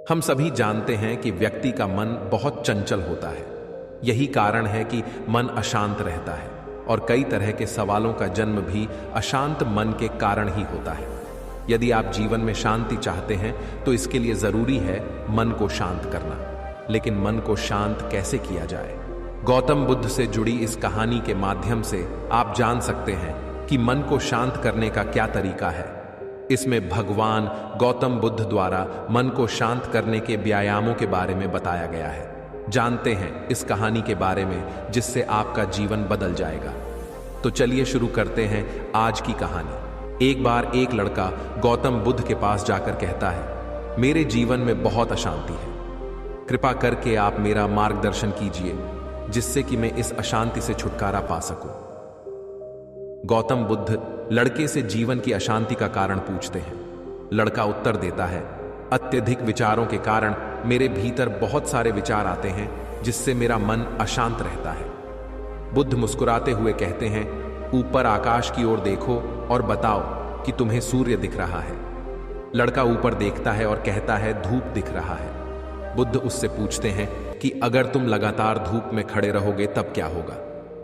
हम सभी जानते हैं कि व्यक्ति का मन बहुत चंचल होता है। यही कारण है कि मन अशांत रहता है और कई तरह के सवालों का जन्म भी अशांत मन के कारण ही होता है। यदि आप जीवन में शांति चाहते हैं तो इसके लिए जरूरी है मन को शांत करना। लेकिन मन को शांत कैसे किया जाए? गौतम बुद्ध से जुड़ी इस कहानी के माध्यम से आप जान सकते हैं कि मन को शांत करने का क्या तरीका है। इसमें भगवान गौतम बुद्ध द्वारा मन को शांत करने के व्यायामों के बारे में बताया गया है। जानते हैं इस कहानी के बारे में जिससे आपका जीवन बदल जाएगा। तो चलिए शुरू करते हैं आज की कहानी। एक बार एक लड़का गौतम बुद्ध के पास जाकर कहता है, मेरे जीवन में बहुत अशांति है, कृपा करके आप मेरा मार्गदर्शन कीजिए जिससे कि मैं इस अशांति से छुटकारा पा सकूं। गौतम बुद्ध लड़के से जीवन की अशांति का कारण पूछते हैं। लड़का उत्तर देता है, अत्यधिक विचारों के कारण मेरे भीतर बहुत सारे विचार आते हैं जिससे मेरा मन अशांत रहता है। बुद्ध मुस्कुराते हुए कहते हैं, ऊपर आकाश की ओर देखो और बताओ कि तुम्हें सूर्य दिख रहा है। लड़का ऊपर देखता है और कहता है, धूप दिख रहा है। बुद्ध उससे पूछते हैं कि अगर तुम लगातार धूप में खड़े रहोगे तब क्या होगा?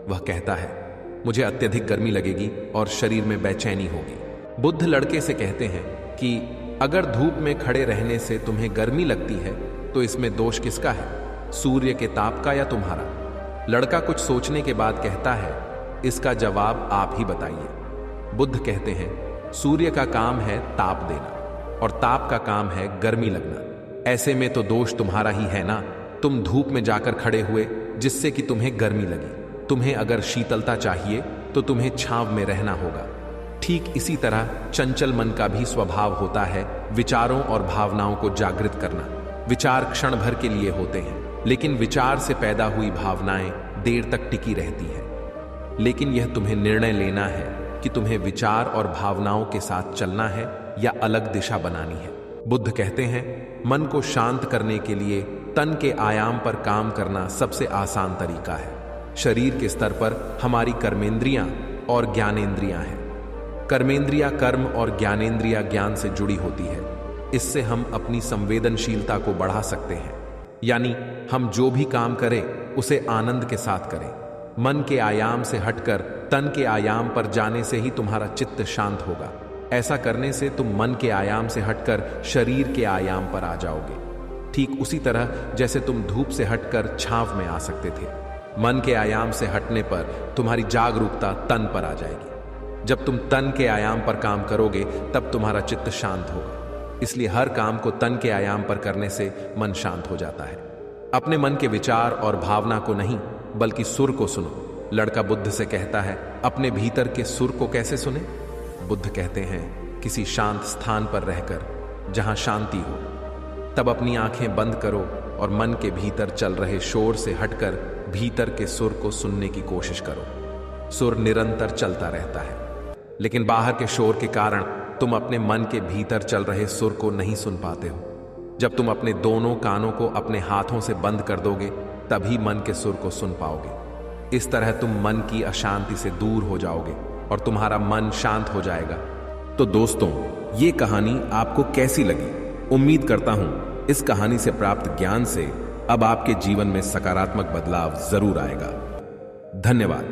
वह कहता है, मुझे अत्यधिक गर्मी लगेगी और शरीर में बेचैनी होगी। बुद्ध लड़के से कहते हैं कि अगर धूप में खड़े रहने से तुम्हें गर्मी लगती है तो इसमें दोष किसका है, सूर्य के ताप का या तुम्हारा? लड़का कुछ सोचने के बाद कहता है, इसका जवाब आप ही बताइए। बुद्ध कहते हैं, सूर्य का काम है ताप देना और ताप का काम है गर्मी लगना। ऐसे में तो दोष तुम्हारा ही है ना। तुम धूप में जाकर खड़े हुए जिससे कि तुम्हें गर्मी लगी। तुम्हें अगर शीतलता चाहिए तो तुम्हें छांव में रहना होगा। ठीक इसी तरह चंचल मन का भी स्वभाव होता है विचारों और भावनाओं को जागृत करना। विचार क्षण भर के लिए होते हैं, लेकिन विचार से पैदा हुई भावनाएं देर तक टिकी रहती हैं। लेकिन यह तुम्हें निर्णय लेना है कि तुम्हें विचार और भावनाओं के साथ चलना है या अलग दिशा बनानी है। बुद्ध कहते हैं, मन को शांत करने के लिए तन के आयाम पर काम करना सबसे आसान तरीका है। शरीर के स्तर पर हमारी कर्मेंद्रियां और ज्ञानेंद्रियां हैं। कर्मेंद्रियां कर्म और ज्ञानेंद्रियां ज्ञान से जुड़ी होती है। इससे हम अपनी संवेदनशीलता को बढ़ा सकते हैं, यानी हम जो भी काम करें उसे आनंद के साथ करें। मन के आयाम से हटकर तन के आयाम पर जाने से ही तुम्हारा चित्त शांत होगा। ऐसा करने से तुम मन के आयाम से हटकर शरीर के आयाम पर आ जाओगे। ठीक उसी तरह जैसे तुम धूप से हटकर छांव में आ सकते थे। मन के आयाम से हटने पर तुम्हारी जागरूकता तन पर आ जाएगी। जब तुम तन के आयाम पर काम करोगे तब तुम्हारा चित्त शांत होगा। इसलिए हर काम को तन के आयाम पर करने से मन शांत हो जाता है। अपने मन के विचार और भावना को नहीं बल्कि सुर को सुनो। लड़का बुद्ध से कहता है, अपने भीतर के सुर को कैसे सुने? बुद्ध कहते हैं, किसी शांत स्थान पर रहकर जहां शांति हो। तब अपनी आंखें बंद करो और मन के भीतर चल रहे शोर से हटकर भीतर के सुर को सुनने की कोशिश करो। सुर निरंतर चलता रहता है, लेकिन बाहर के शोर के कारण तुम अपने मन के भीतर चल रहे सुर को नहीं सुन पाते हो। जब तुम अपने दोनों कानों को अपने हाथों से बंद कर दोगे तभी मन के सुर को सुन पाओगे। इस तरह तुम मन की अशांति से दूर हो जाओगे और तुम्हारा मन शांत हो जाएगा। तो दोस्तों, ये कहानी आपको कैसी लगी? उम्मीद करता हूं इस कहानी से प्राप्त ज्ञान से अब आपके जीवन में सकारात्मक बदलाव जरूर आएगा। धन्यवाद।